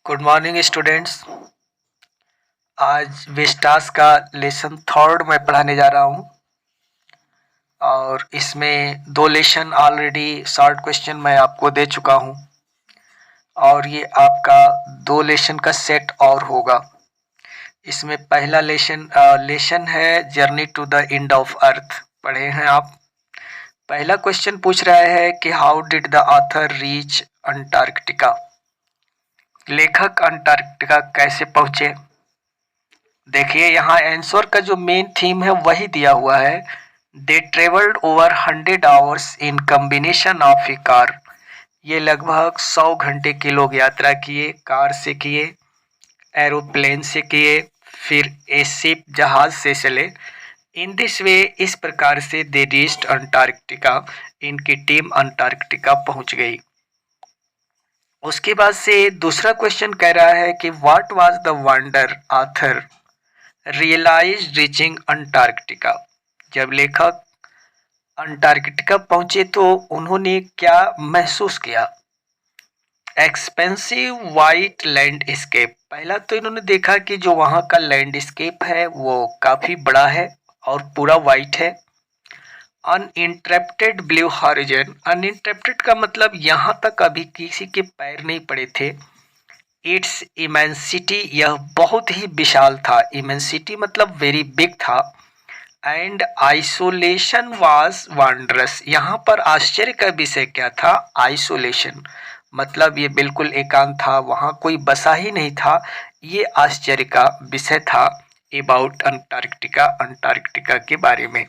Good morning students. आज Vistas का lesson third मैं पढ़ाने जा रहा हूँ और इसमें दो लेसन ऑलरेडी शॉर्ट क्वेश्चन मैं आपको दे चुका हूँ और ये आपका दो लेसन का सेट और होगा। इसमें पहला लेसन है journey to the end of earth, पढ़े हैं आप। पहला क्वेश्चन पूछ रहा है कि how did the author reach Antarctica, लेखक अंटार्कटिका कैसे पहुंचे। देखिए यहाँ आंसर का जो मेन थीम है वही दिया हुआ है। They travelled over 100 hours in combination of a car. ये लगभग 100 घंटे के लोग यात्रा किए, कार से किए, एरोप्लेन से किए, फिर ए शिप जहाज से चले। इन दिस वे, इस प्रकार से दे रीच्ड अंटार्कटिका, इनकी टीम अंटार्कटिका पहुंच गई। उसके बाद से दूसरा क्वेश्चन कह रहा है कि what was the wonder author realise reaching Antarctica. जब लेखक अंटार्कटिका पहुंचे तो उन्होंने क्या महसूस किया। एक्सपेंसिव वाइट लैंडस्केप, पहला तो इन्होंने देखा कि जो वहां का लैंडस्केप है वो काफी बड़ा है और पूरा वाइट है। अनइंटरप्टेड ब्लू हॉरिजन, अनइंटरप्टेड का मतलब यहाँ तक अभी किसी के पैर नहीं पड़े थे। इट्स इमेंसिटी, यह बहुत ही विशाल था। इमेंसिटी मतलब वेरी बिग था। एंड आइसोलेशन वाज वंडरस, यहाँ पर आश्चर्य का विषय क्या था। आइसोलेशन मतलब ये बिल्कुल एकांत था, वहाँ कोई बसा ही नहीं था। ये आश्चर्य का विषय था अबाउट अंटार्कटिका, अंटार्कटिका के बारे में।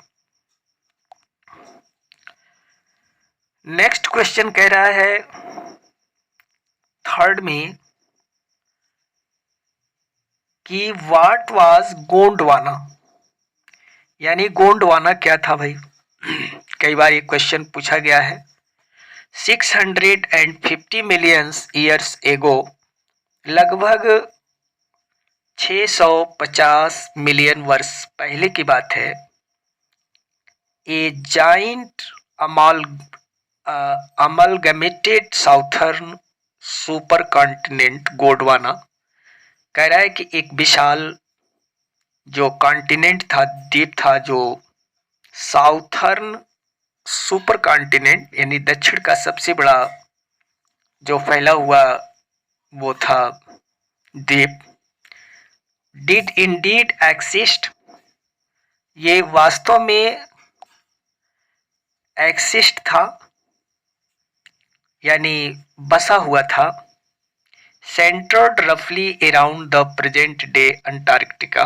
नेक्स्ट क्वेश्चन कह रहा है थर्ड में कि व्हाट वाज गोंडवाना, यानी गोंडवाना क्या था भाई। कई बार ये क्वेश्चन पूछा गया है। 650 मिलियन ईयर्स एगो, लगभग 650 मिलियन वर्ष पहले की बात है। A giant amalgamated southern super continent Gondwana, कह रहा है कि एक विशाल जो कॉन्टिनेंट था, द्वीप था, जो साउथर्न सुपर कॉन्टिनेंट यानी दक्षिण का सबसे बड़ा जो फैला हुआ वो था द्वीप। डिड इंडीड एक्सिस्ट, ये वास्तव में एक्सिस्ट था यानी बसा हुआ था। सेंटर्ड रफली around the present day Antarctica,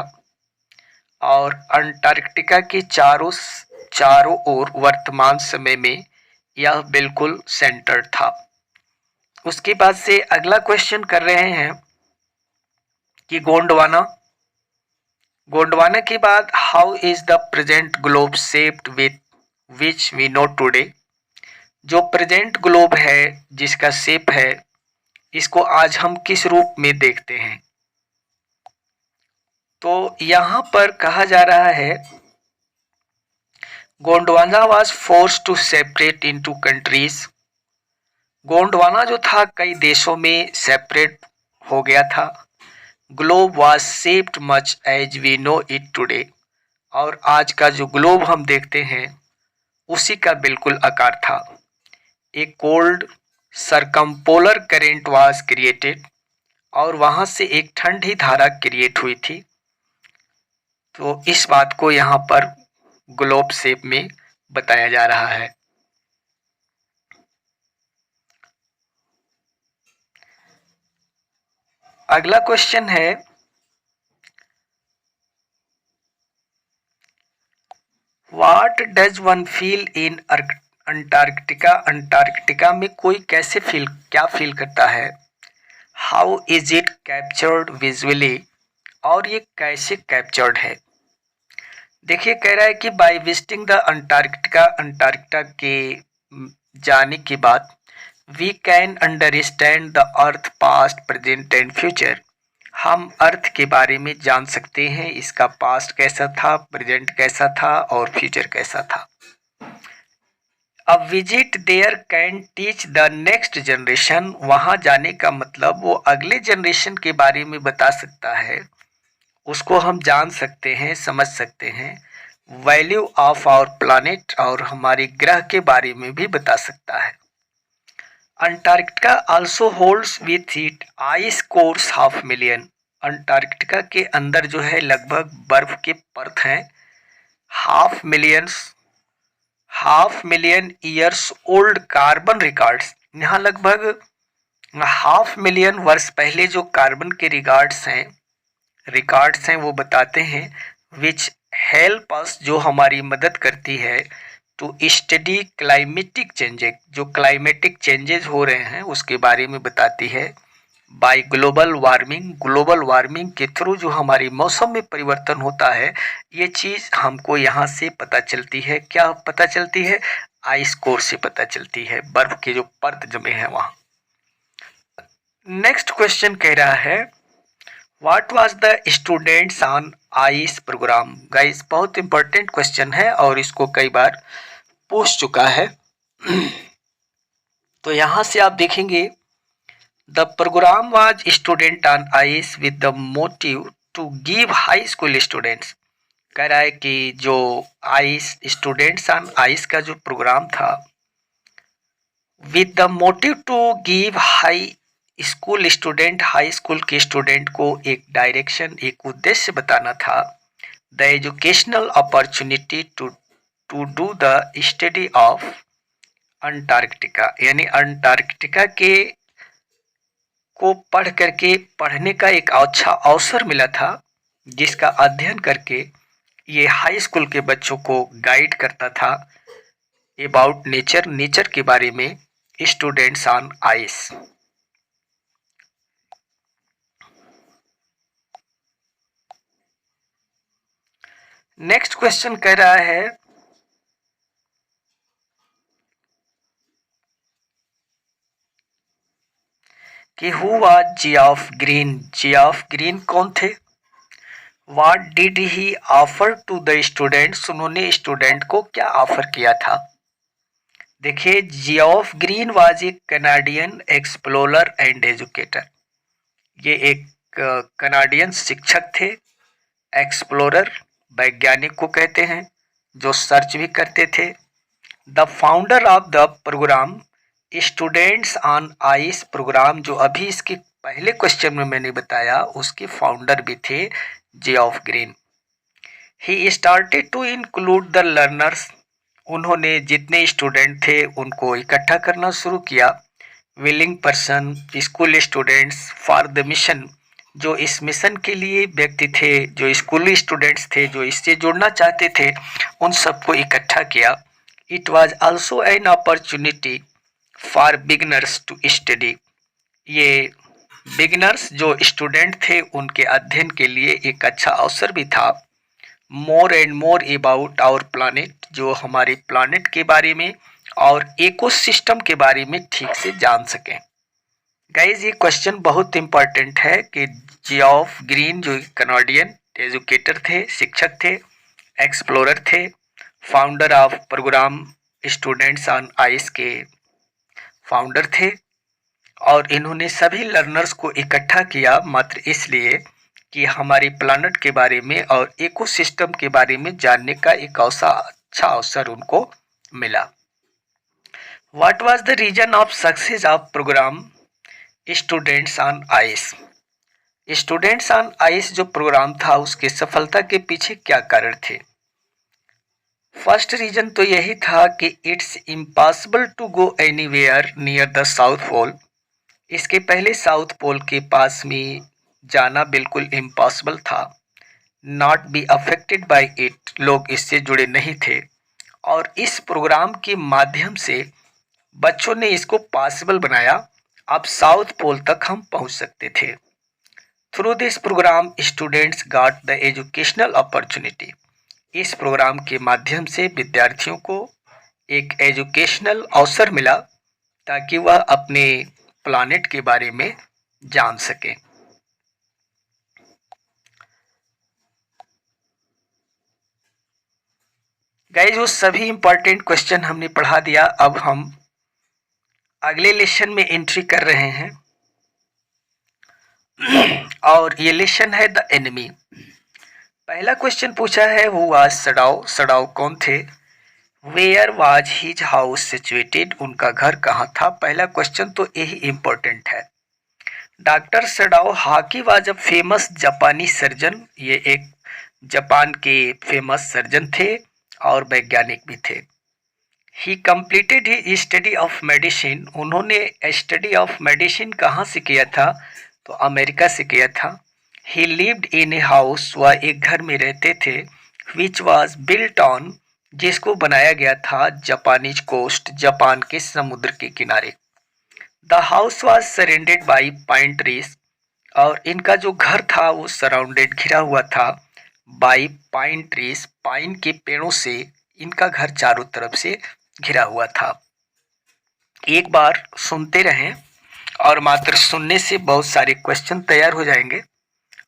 और अंटार्कटिका के चारों ओर वर्तमान समय में यह बिल्कुल सेंटर्ड था। उसके बाद से अगला क्वेश्चन कर रहे हैं कि गोंडवाना के बाद how is the present globe shaped with which we know today. जो प्रेजेंट ग्लोब है, जिसका शेप है, इसको आज हम किस रूप में देखते हैं। तो यहां पर कहा जा रहा है Gondwana was force to separate into countries. Gondwana जो था कई देशों में सेपरेट हो गया था। Globe was shaped much as we know it today, और आज का जो ग्लोब हम देखते हैं उसी का बिल्कुल आकार था। A cold circumpolar current was created, और वहां से एक ठंडी धारा क्रिएट हुई थी। तो इस बात को यहाँ पर ग्लोब शेप में बताया जा रहा है। अगला क्वेश्चन है what does one feel in Antarctica. Antarctica में कोई कैसे क्या फील करता है। How is it captured visually, और ये कैसे कैप्चर्ड है। देखिए कह रहा है कि by visiting the Antarctica, Antarctica के जाने के बाद we can understand the earth past present and future. हम अर्थ के बारे में जान सकते हैं, इसका पास्ट कैसा था, प्रेजेंट कैसा था और फ्यूचर कैसा था। A visit there can teach the next generation, वहां जाने का मतलब वो अगले जनरेशन के बारे में बता सकता है, उसको हम जान सकते हैं, समझ सकते हैं। वैल्यू ऑफ आवर प्लानिट, और हमारे ग्रह के बारे में भी बता सकता है। Antarctica also holds with it ice course half million, Antarctica के अंदर जो है लगभग बर्फ के परत हैं। Half million years old carbon records, यहाँ लगभग हाफ मिलियन वर्ष पहले जो कार्बन के रिकॉर्ड्स हैं वो बताते हैं। विच हेल्प अस, जो हमारी मदद करती है, टू स्टडी क्लाइमेटिक चेंजेस, जो क्लाइमेटिक चेंजेस हो रहे हैं उसके बारे में बताती है। बाय ग्लोबल वार्मिंग के थ्रू जो हमारी मौसम में परिवर्तन होता है, ये चीज हमको यहाँ से पता चलती है। क्या पता चलती है? आइस कोर से पता चलती है, बर्फ के जो परत जमे हैं वहां। नेक्स्ट क्वेश्चन कह रहा है what was the students on ice programme. Guys बहुत इंपॉर्टेंट क्वेश्चन है और इसको कई बार पूछ चुका है। तो यहां से आप देखेंगे the programme was student on ice with the motive to give high school students. कह रहा है कि जो आइस स्टूडेंट्स ऑन आइस का जो प्रोग्राम था, with the motive to give high school के स्टूडेंट को एक डायरेक्शन, एक उद्देश्य बताना था। The educational opportunity to do the study of Antarctica, यानी अंटार्कटिका के को पढ़ करके पढ़ने का एक अच्छा अवसर मिला था, जिसका अध्ययन करके ये हाई स्कूल के बच्चों को गाइड करता था अबाउट नेचर के बारे में। Students on ice. Next question कह रहा है कि who was Geoff Green. Geoff Green कौन थे? What did he offer to the students, उन्होंने स्टूडेंट को क्या ऑफर किया था? देखिए, Geoff Green was a Canadian explorer and educator. ये एक कनाडियन शिक्षक थे, एक्सप्लोरर वैज्ञानिक को कहते हैं, जो सर्च भी करते थे। The founder of the programme students on ice programme, जो अभी इसके पहले क्वेश्चन में मैंने बताया, उसके फाउंडर भी थे Geoff Green. He started to include the learners, उन्होंने जितने स्टूडेंट थे उनको इकट्ठा करना शुरू किया। Willing person school students for the mission, जो इस मिशन के लिए व्यक्ति थे, जो स्कूली स्टूडेंट्स थे, जो इससे जुड़ना चाहते थे, उन सबको इकट्ठा किया। It was also an opportunity for beginners to study, ये बिगनर्स जो स्टूडेंट थे उनके अध्ययन के लिए एक अच्छा अवसर भी था। More and more about our planet, जो हमारे प्लानिट के बारे में और इकोसिस्टम के बारे में ठीक से जान सकें। गाइज ये क्वेश्चन बहुत इंपॉर्टेंट है कि जियाफ ग्रीन जो कनाडियन एजुकेटर थे, शिक्षक थे, एक्सप्लोरर थे, founder of programme students on ice के फाउंडर थे, और इन्होंने सभी लर्नर्स को इकट्ठा किया मात्र इसलिए कि हमारी प्लानट के बारे में और इकोसिस्टम के बारे में जानने का एक अच्छा अवसर उनको मिला। What was the reason of success of programme students on ice. Students on ice जो प्रोग्राम था उसकी सफलता के पीछे क्या कारण थे? फर्स्ट रीजन तो यही था कि it's impossible to go anywhere near the south pole. इसके पहले साउथ पोल के पास में जाना बिल्कुल इम्पॉसिबल था। Not be affected by it, लोग इससे जुड़े नहीं थे, और इस प्रोग्राम के माध्यम से बच्चों ने इसको पॉसिबल बनाया। अब साउथ पोल तक हम पहुंच सकते थे। Through this programme students got the educational opportunity, इस प्रोग्राम के माध्यम से विद्यार्थियों को एक एजुकेशनल अवसर मिला ताकि वह अपने प्लानेट के बारे में जान सकें। गाइज वो सभी इंपॉर्टेंट क्वेश्चन हमने पढ़ा दिया। अब हम अगले लेसन में एंट्री कर रहे हैं और ये लेसन है द एनिमी। पहला क्वेश्चन पूछा है हु वाज सडाओ, सडाओ कौन थे। Where was his house situated, उनका घर कहाँ था। पहला क्वेश्चन तो यही इंपॉर्टेंट है। Doctor Sadao hockey was a famous जापानी सर्जन, ये एक जापान के फेमस सर्जन थे और वैज्ञानिक भी थे। ही completed he study of medicine, उन्होंने स्टडी ऑफ मेडिसिन कहाँ से किया था, तो अमेरिका से किया था। ही लिव्ड इन ए हाउस, वह एक घर में रहते थे। विच वॉज बिल्ट ऑन, जिसको बनाया गया था जापानीज कोस्ट, जापान के समुद्र के किनारे। The house was surrendered by pine trees, और इनका जो घर था वो सराउंडेड घिरा हुआ था बाई पाइन ट्रीज, पाइन के पेड़ों से इनका घर चारों तरफ से घिरा हुआ था। एक बार सुनते रहें और मात्र सुनने से बहुत सारे क्वेश्चन तैयार हो जाएंगे।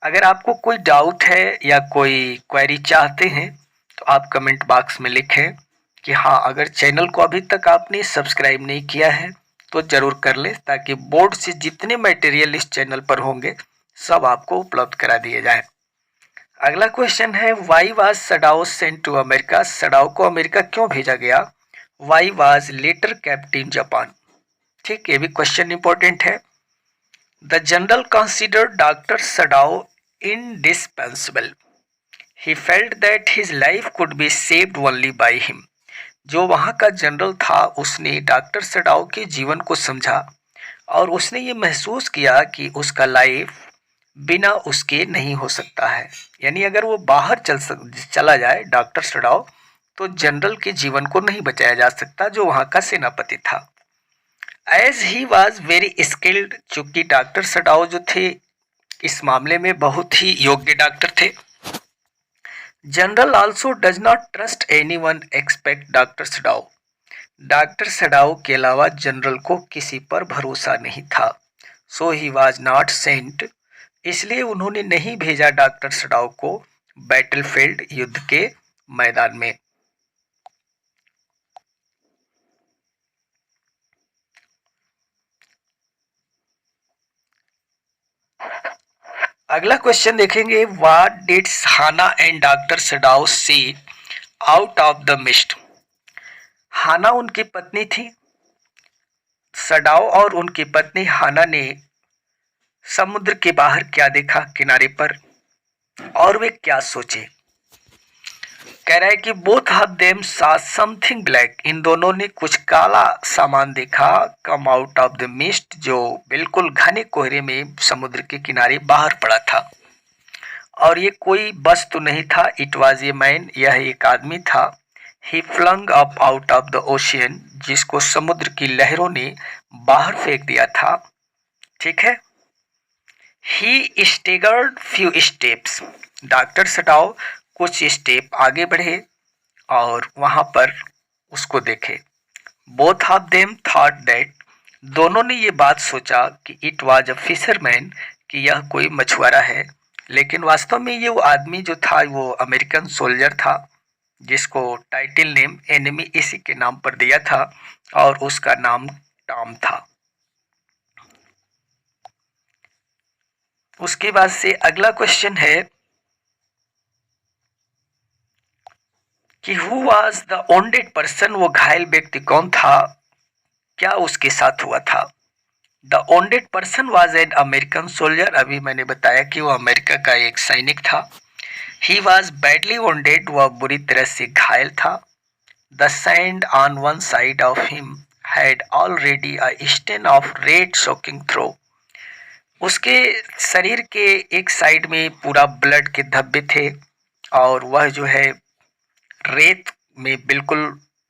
अगर आपको कोई डाउट है या कोई क्वेरी चाहते हैं तो आप कमेंट बॉक्स में लिखें कि हाँ, अगर चैनल को अभी तक आपने सब्सक्राइब नहीं किया है तो जरूर कर ले, ताकि बोर्ड से जितने मटेरियल इस चैनल पर होंगे सब आपको उपलब्ध करा दिए जाएं। अगला क्वेश्चन है why was Sadao sent to America, Sadao को अमेरिका क्यों भेजा गया। Why was later kept in Japan, ठीक, ये भी क्वेश्चन इंपॉर्टेंट है। The general considered doctor Sadao indispensable, he felt that his life could be saved only by him, जो वहाँ का जनरल था उसने डॉक्टर सडाओ के जीवन को समझा और उसने ये महसूस किया कि उसका लाइफ बिना उसके नहीं हो सकता है। यानी अगर वो बाहर चला जाए डॉक्टर सडाओ तो जनरल के जीवन को नहीं बचाया जा सकता, जो वहाँ का सेनापति था। As he was very skilled, चूंकि डॉक्टर सडाओ जो थे इस मामले में बहुत ही योग्य डॉक्टर थे। General also does not trust any one expect doctor Sadao, doctor Sadao के अलावा जनरल को किसी पर भरोसा नहीं था। सो ही वॉज नॉट सेंट, इसलिए उन्होंने नहीं भेजा डॉक्टर सडाओ को बैटलफील्ड, युद्ध के मैदान में। अगला क्वेश्चन देखेंगे, what did Hana and doctor Sadao see out of the mist. Hana उनकी पत्नी थी, सडाओ और उनकी पत्नी हाना ने समुद्र के बाहर क्या देखा किनारे पर, और वे क्या सोचे। कह रहा है कि both of them saw something black, इन दोनों ने कुछ काला सामान देखा come out of the mist, जो बिल्कुल घने कोहरे में समुद्र के किनारे बाहर पड़ा था। और ये कोई बस तो नहीं था, इट वॉज ए मैन, यह एक आदमी था। He flung up out of the ocean, जिसको समुद्र की लहरों ने बाहर फेंक दिया था, ठीक है। He staggered few steps, doctor Sadao कुछ स्टेप आगे बढ़े और वहां पर उसको देखे। Both of them thought that, दोनों ने ये बात सोचा कि इट वॉज अ फिशरमैन, कि यह कोई मछुआरा है। लेकिन वास्तव में ये वो आदमी जो था वो अमेरिकन सोल्जर था, जिसको टाइटल नेम एनिमी इसी के नाम पर दिया था और उसका नाम टॉम था। उसके बाद से अगला क्वेश्चन है कि who was the wounded person, वो घायल व्यक्ति कौन था, क्या उसके साथ हुआ था। The wounded person was an American soldier, अभी मैंने बताया कि वो अमेरिका का एक सैनिक था। ही वाज बैडली वोंडेड, वह बुरी तरह से घायल था। The sand on one side of him had already a stain of red soaking through, उसके शरीर के एक साइड में पूरा ब्लड के धब्बे थे और वह जो है रेत में बिल्कुल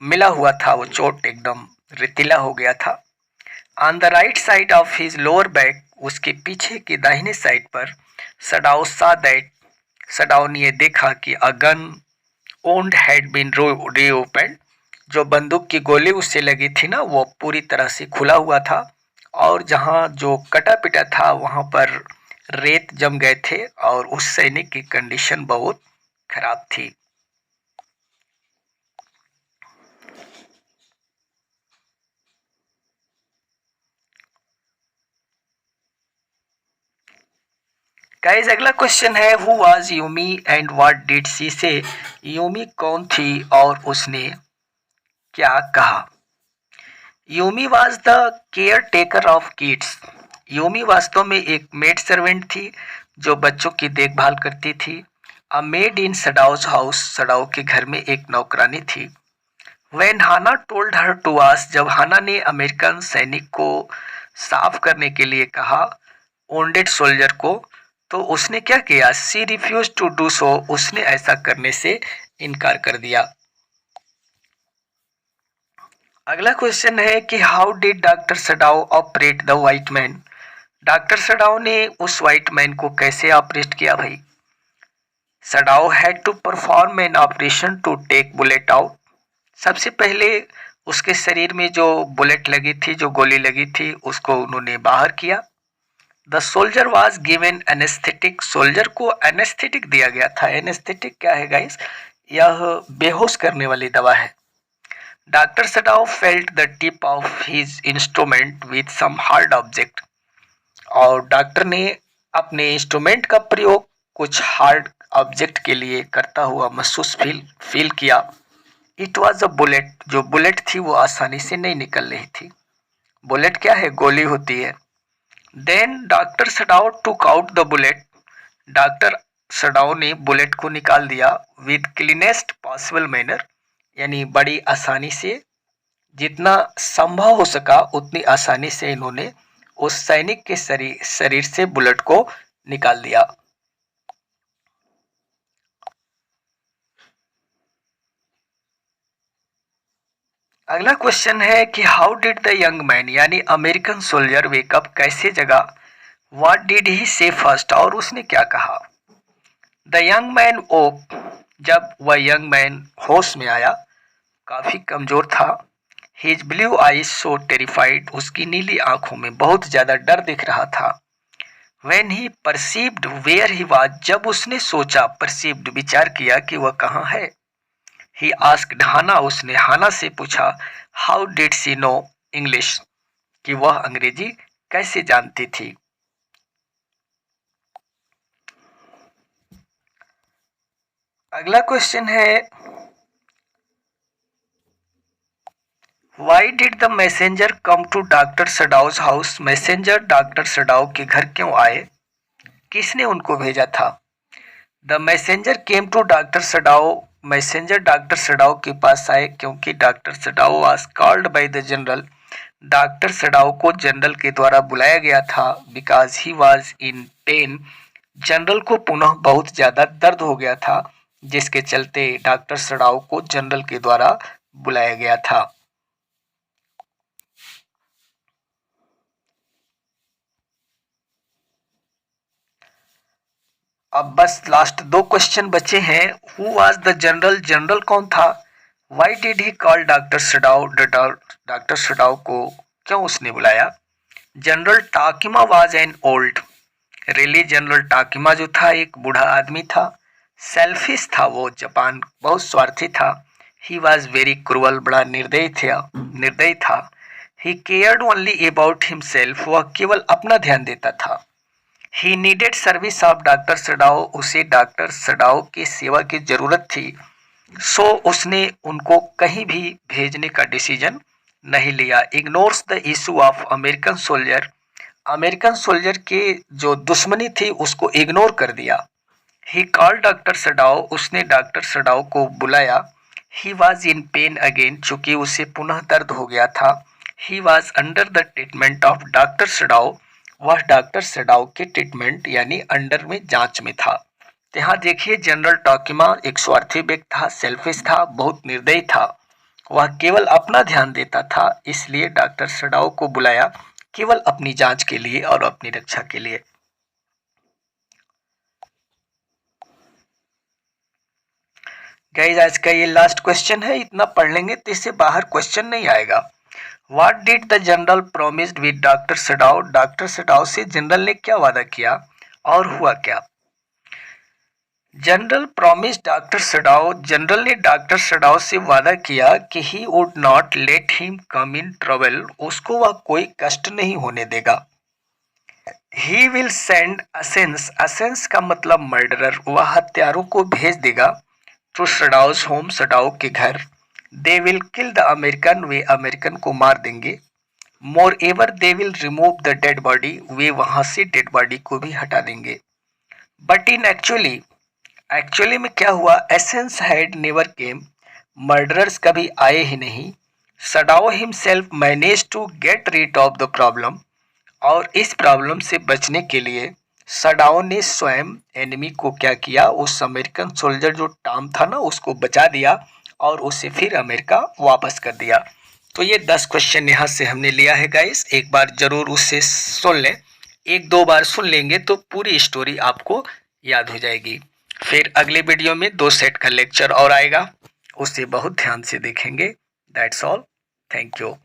मिला हुआ था, वो चोट एकदम रेतीला हो गया था। On the right side of his lower back, उसके पीछे की दाहिने साइड पर, सडाओ सा दैट, सडाओ ने ये देखा कि a gun wound had been reopened, जो बंदूक की गोली उससे लगी थी ना वो पूरी तरह से खुला हुआ था और जहाँ जो कटा पिटा था वहाँ पर रेत जम गए थे और उस सैनिक की कंडीशन बहुत खराब थी। गाइस अगला क्वेश्चन है, who was Yumi and what did she से। यूमी कौन थी और उसने क्या कहा। Yumi was the care taker of kids. Yumi वास्तव में एक मेड सर्वेंट थी जो बच्चों की देखभाल करती थी। अ मेड इन सडाउस हाउस, सडाउ के घर में एक नौकरानी थी। When Hana told her to ask, जब हाना ने अमेरिकन सैनिक को साफ करने के लिए कहा, wounded सोल्जर को, तो उसने क्या किया। सी रिफ्यूज टू डू सो, उसने ऐसा करने से इनकार कर दिया। अगला क्वेश्चन है कि how did doctor Sadao operate the white man. Doctor Sadao ने उस व्हाइट मैन को कैसे ऑपरेट किया भाई। Sadao had to perform an operation to take bullet out. सबसे पहले उसके शरीर में जो बुलेट लगी थी, जो गोली लगी थी, उसको उन्होंने बाहर किया। The soldier was given anaesthetic, soldier को एनेस्थेटिक दिया गया था। एनेस्थेटिक क्या है गाइस, यह बेहोश करने वाली दवा है। Doctor Sadao felt the tip of his instrument with some hard object, और डॉक्टर ने अपने इंस्ट्रूमेंट का प्रयोग कुछ हार्ड ऑब्जेक्ट के लिए करता हुआ महसूस फील किया। इट वॉज अ बुलेट, जो बुलेट थी वो आसानी से नहीं निकल रही थी। बुलेट क्या है, गोली होती है। Then doctor Sadao took out the bullet, doctor Sadao ने बुलेट को निकाल दिया। विद क्लीनेस्ट पॉसिबल मैनर, यानी बड़ी आसानी से, जितना संभव हो सका उतनी आसानी से इन्होंने उस सैनिक के शरीर से बुलेट को निकाल दिया। अगला क्वेश्चन है कि how did the young man, यानी अमेरिकन सोल्जर वेकअप, कैसे जगा। व्हाट डिड ही से फर्स्ट, और उसने क्या कहा। द यंग मैन ओप, जब वह यंग मैन होश में आया, काफी कमजोर था। His blue eyes so terrified, उसकी नीली आंखों में बहुत ज्यादा डर दिख रहा था। When he perceived where he was, जब उसने सोचा, परसीव्ड विचार किया कि वह कहाँ है। ही आस्क्ड हाना, उसने हाना से पूछा, how did she know English, कि वह अंग्रेजी कैसे जानती थी। अगला क्वेश्चन है, why did the messenger come to doctor Sadao's house, messenger doctor Sadao के घर क्यों आए, किसने उनको भेजा था। The messenger came to doctor Sadao, messenger doctor Sadao के पास आए क्योंकि doctor Sadao was called by the general, doctor Sadao को जनरल के द्वारा बुलाया गया था। Because he was in pen, general को पुनः बहुत ज्यादा दर्द हो गया था, जिसके चलते डॉक्टर सडाओ को जनरल के द्वारा बुलाया गया था। अब बस लास्ट दो क्वेश्चन बचे हैं। Who was the general, general कौन था। Why did he call doctor Sadao, doctor Sadao को क्यों उसने बुलाया। General Takima was an old, really general Takima जो था एक बूढ़ा आदमी था। सेल्फिश था वो, जापान बहुत स्वार्थी था। ही वॉज वेरी क्रूअल, बड़ा निर्दयी था। ही केयर्ड ओनली अबाउट हिमसेल्फ, वह केवल अपना ध्यान देता था। He needed service of doctor Sadao, उसे डॉक्टर सडाओ की सेवा की जरूरत थी। सो उसने उनको कहीं भी भेजने का डिसीजन नहीं लिया। Ignores the issue of American soldier, American soldier के जो दुश्मनी थी उसको इग्नोर कर दिया। ही कॉल्ड डॉक्टर सडाओ, उसने डॉक्टर सडाओ को बुलाया। He was in pain again, चूंकि उसे पुनः दर्द हो गया था। He was under the treatment of doctor Sadao, वह डॉक्टर सडाओ के ट्रीटमेंट यानी अंडर में जांच में था। तो यहाँ देखिए जनरल टाकिमा एक स्वार्थी व्यक्ति था, सेल्फिश था, बहुत निर्दयी था। वह केवल अपना ध्यान देता था, इसलिए डॉक्टर सडाओ को बुलाया केवल अपनी जांच के लिए और अपनी रक्षा के लिए। गाइस आज का ये लास्ट क्वेश्चन है, इतना पढ़ लेंगे तो इससे बाहर क्वेश्चन नहीं आएगा। What did the general promised with doctor Sadao, doctor Sadao से जनरल ने क्या वादा किया और हुआ क्या। General promise doctor Sadao, general ने डॉक्टर सडाओ से वादा किया कि he would not let him come in trouble, उसको वह कोई कष्ट नहीं होने देगा। ही विल सेंड असेंस, असेंस का मतलब मर्डरर, वह हत्यारों को भेज देगा टू सडाउस होम, सडाउ के घर। They will kill the American, वे अमेरिकन को मार देंगे। Moreover they will remove the dead body, वे वहां से डेड बॉडी को भी हटा देंगे। बट इन एक्चुअली, एक्चुअली में क्या हुआ, assassins had never came, murderers कभी आए ही नहीं। Sadao himself manage to get rid of the problem, और इस प्रॉब्लम से बचने के लिए सडाओ ने स्वयं एनिमी को क्या किया, उस अमेरिकन सोल्जर जो टॉम था ना उसको बचा दिया और उसे फिर अमेरिका वापस कर दिया। तो ये 10 क्वेश्चन यहाँ से हमने लिया है गाइस, एक बार जरूर उससे सुन लें, एक दो बार सुन लेंगे तो पूरी स्टोरी आपको याद हो जाएगी। फिर अगले वीडियो में 2 सेट का लेक्चर और आएगा, उसे बहुत ध्यान से देखेंगे। That's all, thank you.